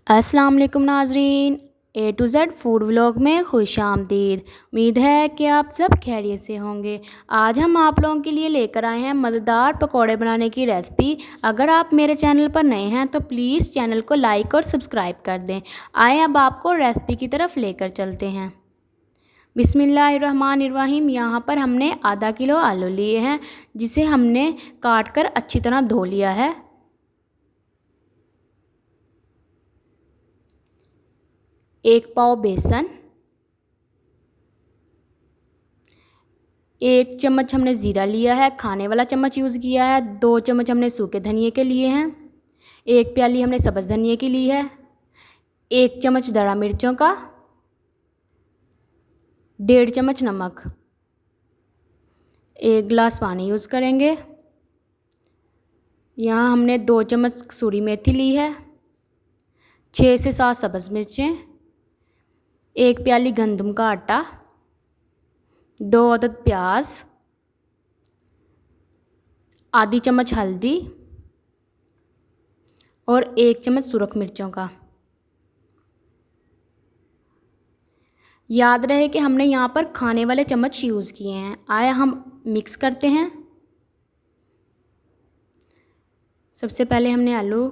अस्सलाम वालेकुम नाजरीन, ए टू ज़ेड फूड व्लॉग में खुश आमदीद। उम्मीद है कि आप सब खैरियत से होंगे। आज हम आप लोगों के लिए लेकर आए हैं मज़ेदार पकौड़े बनाने की रेसिपी। अगर आप मेरे चैनल पर नए हैं तो प्लीज़ चैनल को लाइक और सब्सक्राइब कर दें। आए अब आपको रेसिपी की तरफ लेकर चलते हैं। बिस्मिल्लाहिर्रहमानिर्रहीम। यहाँ पर हमने आधा किलो आलू लिए हैं, जिसे हमने काट कर अच्छी तरह धो लिया है। 1 पाव बेसन, 1 चम्मच हमने ज़ीरा लिया है, खाने वाला चम्मच यूज़ किया है। 2 चम्मच हमने सूखे धनिए के लिए हैं। 1 प्याली हमने सब्ज़ धनिए की ली है। 1 चम्मच दड़ा मिर्चों का, 1.5 चम्मच नमक, 1 गिलास पानी यूज़ करेंगे। यहाँ हमने 2 चम्मच कसूरी मेथी ली है, 6 से 7 सब्ज़ मिर्चें, 1 प्याली गंदम का आटा, 2 अदद प्याज, आधी चम्मच हल्दी और 1 चम्मच सुरख मिर्चों का। याद रहे कि हमने यहाँ पर खाने वाले चम्मच यूज़ किए हैं। आया हम मिक्स करते हैं। सबसे पहले हमने आलू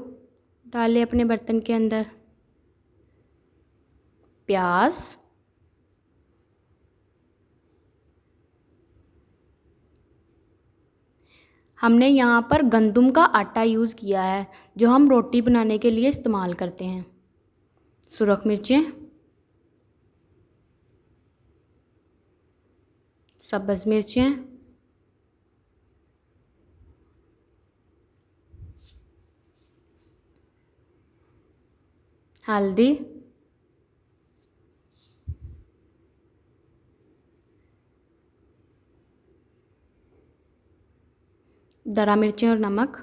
डाले अपने बर्तन के अंदर, प्याज, हमने यहाँ पर गंदम का आटा यूज़ किया है, जो हम रोटी बनाने के लिए इस्तेमाल करते हैं। सुरख मिर्चें, सब्ज़ मिर्चें, हल्दी, दड़ा मिर्चें और नमक,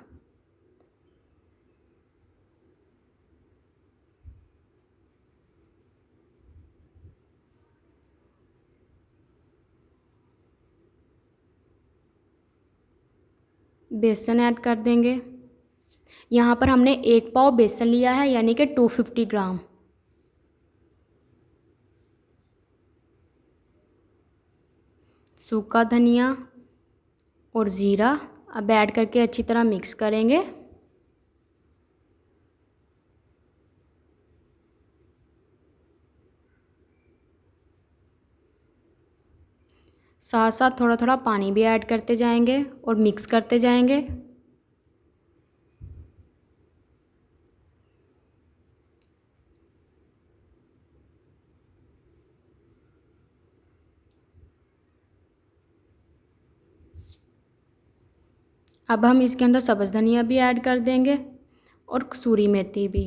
बेसन ऐड कर देंगे। यहाँ पर हमने 1 पाव बेसन लिया है, यानी कि 250 ग्राम। सूखा धनिया और ज़ीरा अब ऐड करके अच्छी तरह मिक्स करेंगे। साथ साथ थोड़ा थोड़ा पानी भी ऐड करते जाएंगे और मिक्स करते जाएंगे। अब हम इसके अंदर सब्ज़ धनिया भी ऐड कर देंगे और कसूरी मेथी भी।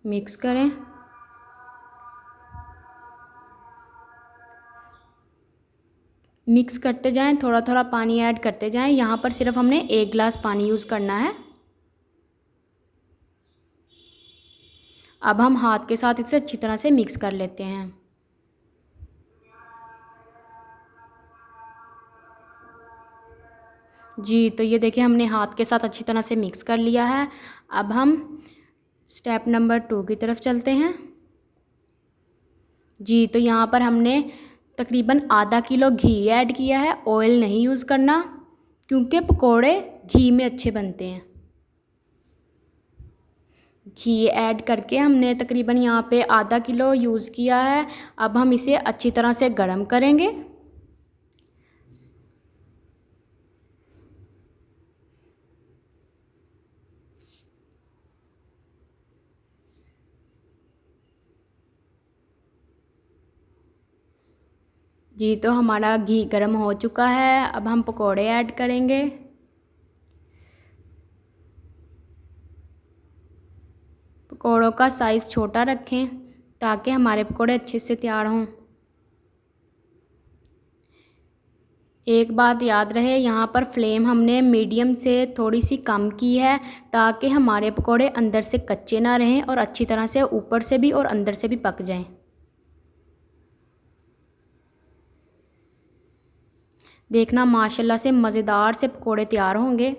मिक्स करें। मिक्स करते जाएं, थोड़ा थोड़ा पानी ऐड करते जाएं। यहाँ पर सिर्फ हमने 1 गिलास पानी यूज़ करना है। अब हम हाथ के साथ इसे अच्छी तरह से मिक्स कर लेते हैं। जी, तो ये देखिए हमने हाथ के साथ अच्छी तरह से मिक्स कर लिया है। अब हम स्टेप नंबर 2 की तरफ चलते हैं। जी, तो यहाँ पर हमने तकरीबन आधा किलो घी ऐड किया है। ऑयल नहीं यूज़ करना, क्योंकि पकोड़े घी में अच्छे बनते हैं। घी ऐड करके हमने तकरीबन यहाँ पे आधा किलो यूज़ किया है। अब हम इसे अच्छी तरह से गर्म करेंगे। जी, तो हमारा घी गर्म हो चुका है। अब हम पकोड़े ऐड करेंगे। पकोड़ों का साइज़ छोटा रखें ताकि हमारे पकोड़े अच्छे से तैयार हों। एक बात याद रहे, यहाँ पर फ्लेम हमने मीडियम से थोड़ी सी कम की है, ताकि हमारे पकोड़े अंदर से कच्चे ना रहें और अच्छी तरह से ऊपर से भी और अंदर से भी पक जाएं। देखना माशाल्लाह से मज़ेदार से पकोड़े तैयार होंगे।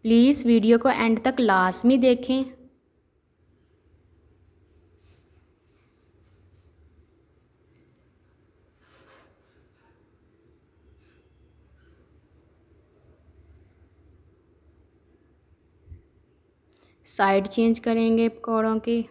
प्लीज़ वीडियो को एंड तक लाज़मी देखें। साइड चेंज करेंगे पकौड़ों की।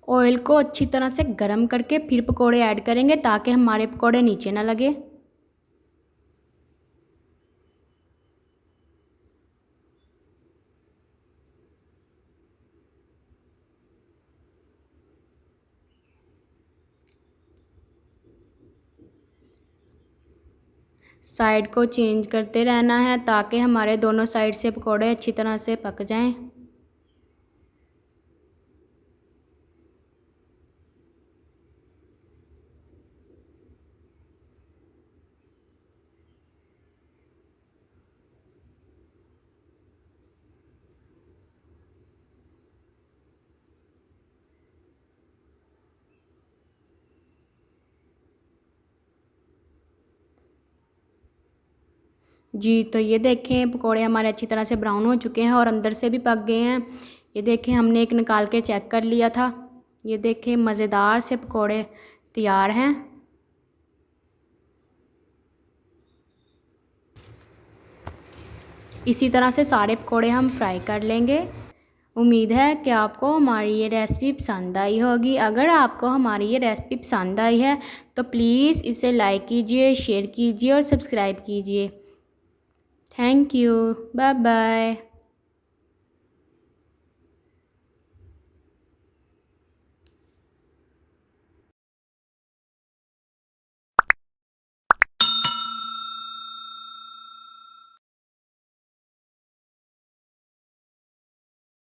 ऑयल को अच्छी तरह से गरम करके फिर पकोड़े ऐड करेंगे ताकि हमारे पकोड़े नीचे ना लगे। साइड को चेंज करते रहना है ताकि हमारे दोनों साइड से पकोड़े अच्छी तरह से पक जाएं। जी, तो ये देखें पकोड़े हमारे अच्छी तरह से ब्राउन हो चुके हैं और अंदर से भी पक गए हैं। ये देखें हमने एक निकाल के चेक कर लिया था। ये देखें मज़ेदार से पकोड़े तैयार हैं। इसी तरह से सारे पकोड़े हम फ्राई कर लेंगे। उम्मीद है कि आपको हमारी ये रेसिपी पसंद आई होगी। अगर आपको हमारी ये रेसिपी पसंद आई है तो प्लीज़ इसे लाइक कीजिए, शेयर कीजिए और सब्सक्राइब कीजिए। Thank you. Bye bye.